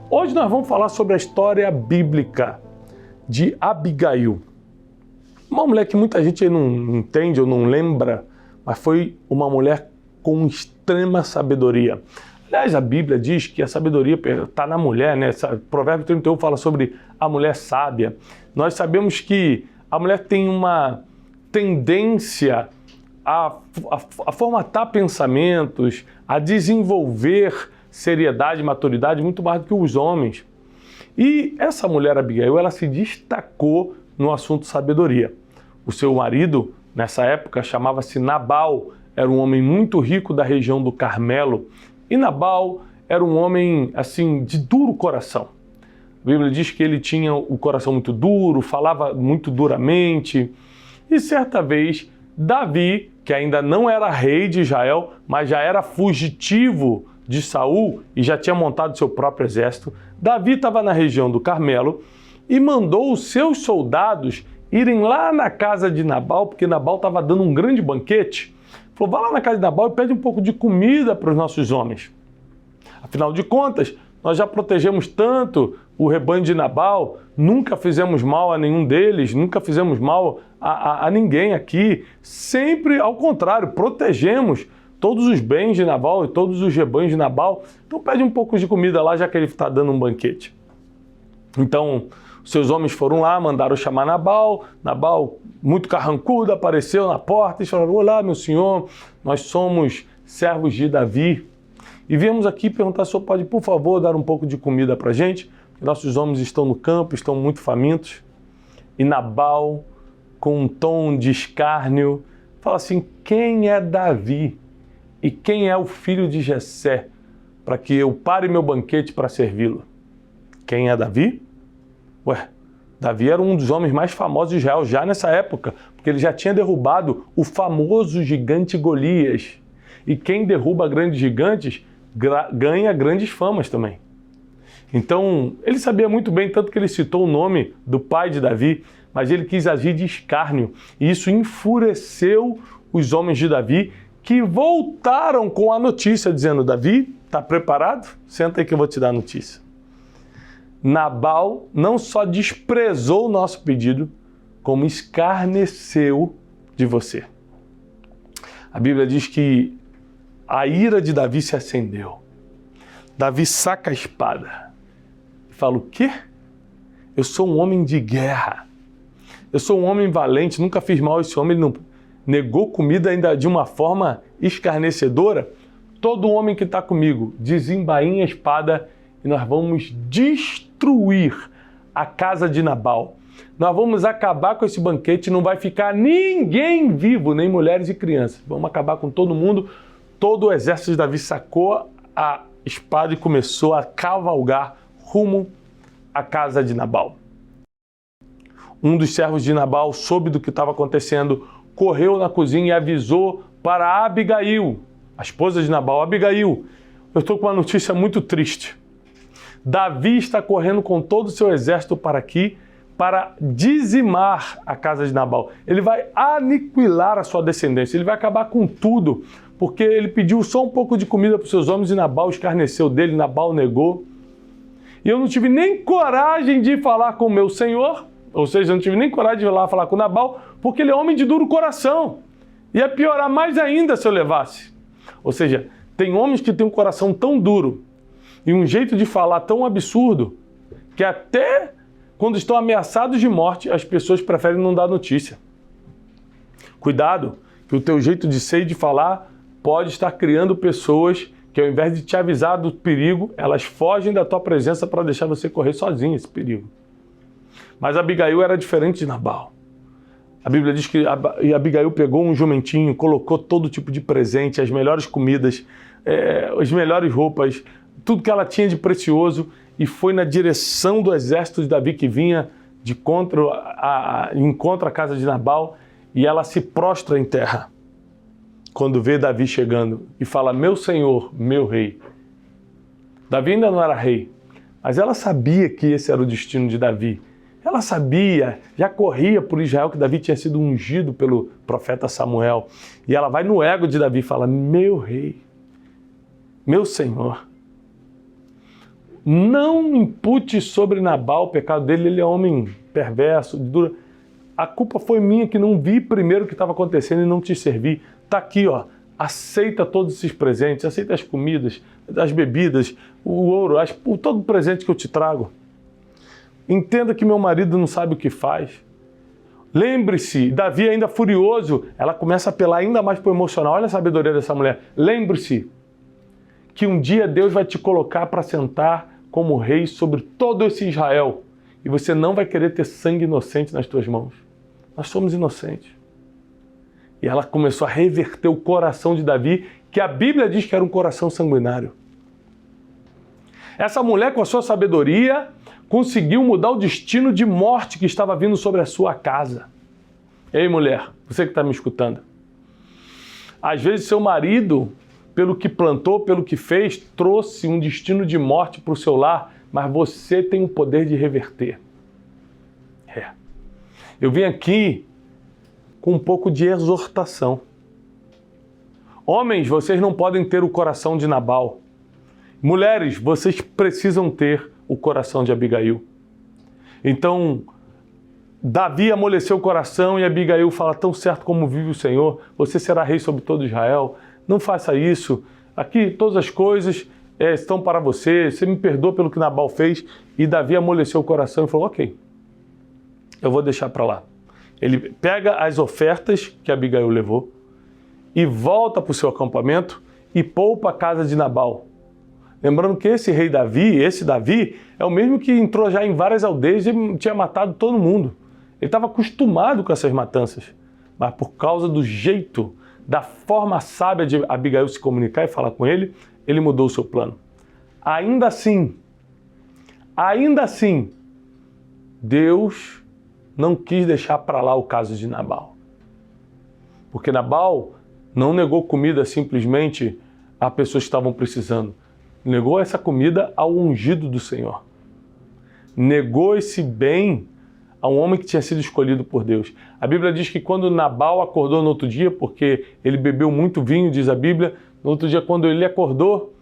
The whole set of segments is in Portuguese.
Hoje nós vamos falar sobre a história bíblica de Abigail. Uma mulher que muita gente não entende ou não lembra, mas foi uma mulher com extrema sabedoria. Aliás, a Bíblia diz que a sabedoria está na mulher, né? Provérbio 31 fala sobre a mulher sábia. Nós sabemos que a mulher tem uma tendência a formatar pensamentos, a desenvolver seriedade e maturidade muito mais do que os homens. E essa mulher Abigail, ela se destacou no assunto sabedoria. O seu marido, nessa época, chamava-se Nabal, era um homem muito rico da região do Carmelo. E Nabal era um homem, assim, de duro coração. A Bíblia diz que ele tinha o coração muito duro, falava muito duramente. E certa vez, Davi, que ainda não era rei de Israel, mas já era fugitivo de Saul e já tinha montado seu próprio exército, Davi estava na região do Carmelo e mandou os seus soldados irem lá na casa de Nabal, porque Nabal estava dando um grande banquete. Falou, vá lá na casa de Nabal e pede um pouco de comida para os nossos homens. Afinal de contas, nós já protegemos tanto o rebanho de Nabal, nunca fizemos mal a nenhum deles, nunca fizemos mal a ninguém aqui. Sempre ao contrário, protegemos todos os bens de Nabal e todos os rebanhos de Nabal. Então pede um pouco de comida lá, já que ele está dando um banquete. Então, seus homens foram lá, mandaram chamar Nabal. Nabal, muito carrancudo, apareceu na porta e falou, olá, meu senhor, nós somos servos de Davi. E viemos aqui perguntar se o senhor pode, por favor, dar um pouco de comida para a gente, porque nossos homens estão no campo, estão muito famintos. E Nabal, com um tom de escárnio, fala assim, quem é Davi e quem é o filho de Jessé, para que eu pare meu banquete para servi-lo? Quem é Davi? Ué, Davi era um dos homens mais famosos de Israel já nessa época, porque ele já tinha derrubado o famoso gigante Golias. E quem derruba grandes gigantes ganha grandes famas também. Então, ele sabia muito bem, tanto que ele citou o nome do pai de Davi, mas ele quis agir de escárnio. E isso enfureceu os homens de Davi, que voltaram com a notícia, dizendo, Davi, está preparado? Senta aí que eu vou te dar a notícia. Nabal não só desprezou o nosso pedido, como escarneceu de você. A Bíblia diz que a ira de Davi se acendeu. Davi saca a espada e fala, o quê? Eu sou um homem de guerra. Eu sou um homem valente, nunca fiz mal a esse homem, ele não negou comida ainda de uma forma escarnecedora. Todo homem que está comigo, desembainha a espada e nós vamos destruir a casa de Nabal. Nós vamos acabar com esse banquete, não vai ficar ninguém vivo, nem mulheres e crianças. Vamos acabar com todo mundo. Todo o exército de Davi sacou a espada e começou a cavalgar rumo à casa de Nabal. Um dos servos de Nabal soube do que estava acontecendo, correu na cozinha e avisou para Abigail, a esposa de Nabal. Abigail, eu estou com uma notícia muito triste. Davi está correndo com todo o seu exército para aqui para dizimar a casa de Nabal. Ele vai aniquilar a sua descendência, ele vai acabar com tudo, porque ele pediu só um pouco de comida para os seus homens e Nabal escarneceu dele, Nabal negou. E eu não tive nem coragem de falar com o meu senhor, ou seja, eu não tive nem coragem de ir lá falar com Nabal, porque ele é homem de duro coração. Ia piorar mais ainda se eu levasse. Ou seja, tem homens que têm um coração tão duro e um jeito de falar tão absurdo que até quando estão ameaçados de morte, as pessoas preferem não dar notícia. Cuidado, que o teu jeito de ser e de falar pode estar criando pessoas que, ao invés de te avisar do perigo, elas fogem da tua presença para deixar você correr sozinho esse perigo. Mas Abigail era diferente de Nabal. A Bíblia diz que Abigail pegou um jumentinho, colocou todo tipo de presente, as melhores comidas, as melhores roupas, tudo que ela tinha de precioso, e foi na direção do exército de Davi que vinha de encontro à casa de Nabal, e ela se prostra em terra quando vê Davi chegando e fala, meu senhor, meu rei. Davi ainda não era rei, mas ela sabia que esse era o destino de Davi. Ela sabia, já corria por Israel que Davi tinha sido ungido pelo profeta Samuel. E ela vai no ego de Davi e fala, meu rei, meu senhor. Não impute sobre Nabal o pecado dele, ele é homem perverso, duro. A culpa foi minha que não vi primeiro o que estava acontecendo e não te servi. Está aqui, ó. Aceita todos esses presentes, aceita as comidas, as bebidas, o ouro, todo o presente que eu te trago. Entenda que meu marido não sabe o que faz. Lembre-se, Davi ainda furioso, ela começa a apelar ainda mais para o emocional. Olha a sabedoria dessa mulher. Lembre-se que um dia Deus vai te colocar para sentar como rei sobre todo esse Israel. E você não vai querer ter sangue inocente nas tuas mãos. Nós somos inocentes. E ela começou a reverter o coração de Davi, que a Bíblia diz que era um coração sanguinário. Essa mulher, com a sua sabedoria, conseguiu mudar o destino de morte que estava vindo sobre a sua casa. Ei, mulher, você que está me escutando. Às vezes seu marido, pelo que plantou, pelo que fez, trouxe um destino de morte para o seu lar, mas você tem o poder de reverter. Eu vim aqui com um pouco de exortação. Homens, vocês não podem ter o coração de Nabal. Mulheres, vocês precisam ter o coração de Abigail. Então, Davi amoleceu o coração e Abigail fala: tão certo como vive o Senhor, você será rei sobre todo Israel. Não faça isso. Aqui todas as coisas estão para você. Você me perdoa pelo que Nabal fez. E Davi amoleceu o coração e falou: ok, eu vou deixar para lá. Ele pega as ofertas que Abigail levou e volta para o seu acampamento e poupa a casa de Nabal. Lembrando que esse Davi, é o mesmo que entrou já em várias aldeias e tinha matado todo mundo. Ele estava acostumado com essas matanças. Mas por causa do jeito, da forma sábia de Abigail se comunicar e falar com ele, ele mudou o seu plano. Ainda assim, Deus não quis deixar para lá o caso de Nabal. Porque Nabal não negou comida simplesmente a pessoas que estavam precisando. Negou essa comida ao ungido do Senhor. Negou esse bem a um homem que tinha sido escolhido por Deus. A Bíblia diz que quando Nabal acordou no outro dia, porque ele bebeu muito vinho, diz a Bíblia, no outro dia quando ele acordou,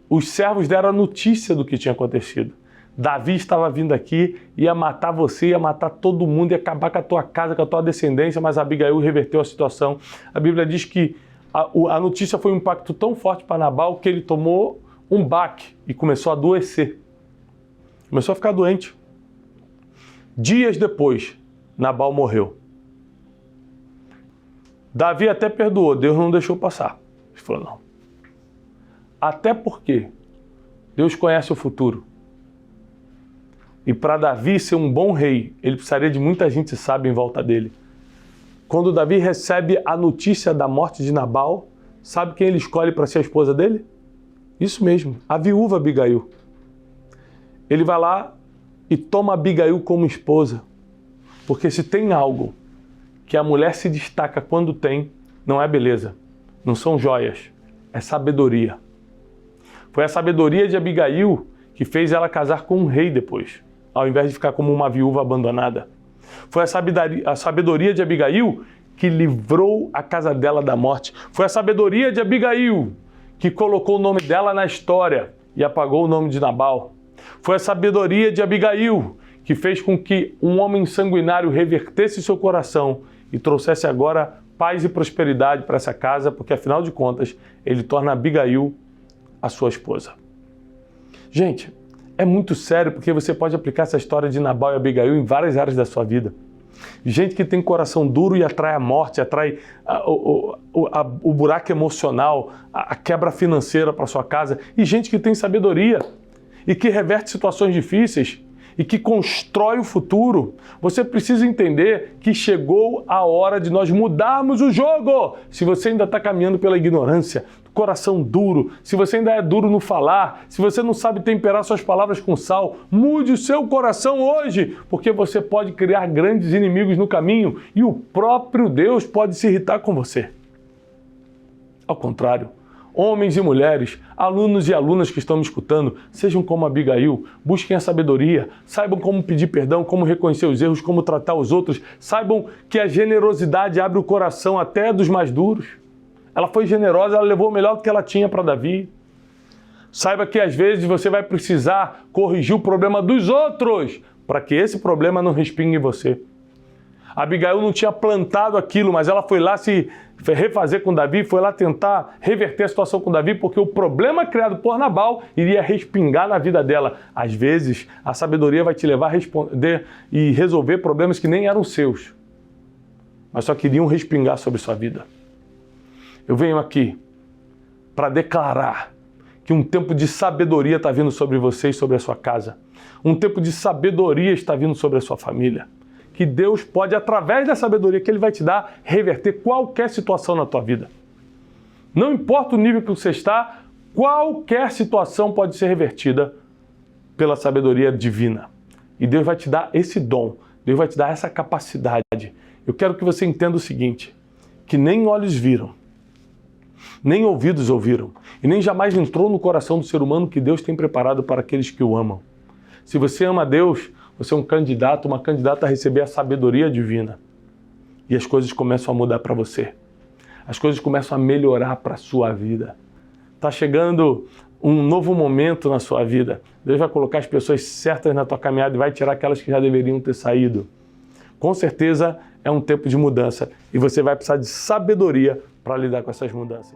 os servos deram a notícia do que tinha acontecido. Davi estava vindo aqui, ia matar você, ia matar todo mundo, ia acabar com a tua casa, com a tua descendência, mas Abigail reverteu a situação. A Bíblia diz que a notícia foi um impacto tão forte para Nabal que ele tomou um baque e começou a adoecer. Começou a ficar doente. Dias depois, Nabal morreu. Davi até perdoou, Deus não deixou passar. Ele falou: não. Até porque Deus conhece o futuro. E para Davi ser um bom rei, ele precisaria de muita gente sábia em volta dele. Quando Davi recebe a notícia da morte de Nabal, sabe quem ele escolhe para ser a esposa dele? Isso mesmo, a viúva Abigail. Ele vai lá e toma Abigail como esposa. Porque se tem algo que a mulher se destaca quando tem, não é beleza, não são joias, é sabedoria. Foi a sabedoria de Abigail que fez ela casar com um rei depois, ao invés de ficar como uma viúva abandonada. Foi a sabedoria de Abigail que livrou a casa dela da morte. Foi a sabedoria de Abigail que colocou o nome dela na história e apagou o nome de Nabal. Foi a sabedoria de Abigail que fez com que um homem sanguinário revertesse seu coração e trouxesse agora paz e prosperidade para essa casa, porque afinal de contas, ele torna Abigail a sua esposa. Gente, é muito sério porque você pode aplicar essa história de Nabal e Abigail em várias áreas da sua vida. Gente que tem coração duro e atrai a morte, atrai o buraco emocional, a quebra financeira para sua casa. E gente que tem sabedoria e que reverte situações difíceis e que constrói o futuro. Você precisa entender que chegou a hora de nós mudarmos o jogo. Se você ainda está caminhando pela ignorância, coração duro, se você ainda é duro no falar, se você não sabe temperar suas palavras com sal, mude o seu coração hoje, porque você pode criar grandes inimigos no caminho e o próprio Deus pode se irritar com você. Ao contrário, homens e mulheres, alunos e alunas que estão me escutando, sejam como Abigail, busquem a sabedoria, saibam como pedir perdão, como reconhecer os erros, como tratar os outros, saibam que a generosidade abre o coração até dos mais duros. Ela foi generosa, ela levou o melhor que ela tinha para Davi. Saiba que às vezes você vai precisar corrigir o problema dos outros para que esse problema não respingue em você. Abigail não tinha plantado aquilo, mas ela foi lá se refazer com Davi, foi lá tentar reverter a situação com Davi, porque o problema criado por Nabal iria respingar na vida dela. Às vezes, a sabedoria vai te levar a responder e resolver problemas que nem eram seus, mas só queriam respingar sobre sua vida. Eu venho aqui para declarar que um tempo de sabedoria está vindo sobre você e sobre a sua casa. Um tempo de sabedoria está vindo sobre a sua família. Que Deus pode, através da sabedoria que Ele vai te dar, reverter qualquer situação na tua vida. Não importa o nível que você está, qualquer situação pode ser revertida pela sabedoria divina. E Deus vai te dar esse dom, Deus vai te dar essa capacidade. Eu quero que você entenda o seguinte, que nem olhos viram, nem ouvidos ouviram, e nem jamais entrou no coração do ser humano que Deus tem preparado para aqueles que o amam. Se você ama a Deus, você é um candidato, uma candidata a receber a sabedoria divina. E as coisas começam a mudar para você. As coisas começam a melhorar para a sua vida. Está chegando um novo momento na sua vida. Deus vai colocar as pessoas certas na tua caminhada e vai tirar aquelas que já deveriam ter saído. Com certeza é um tempo de mudança e você vai precisar de sabedoria para lidar com essas mudanças.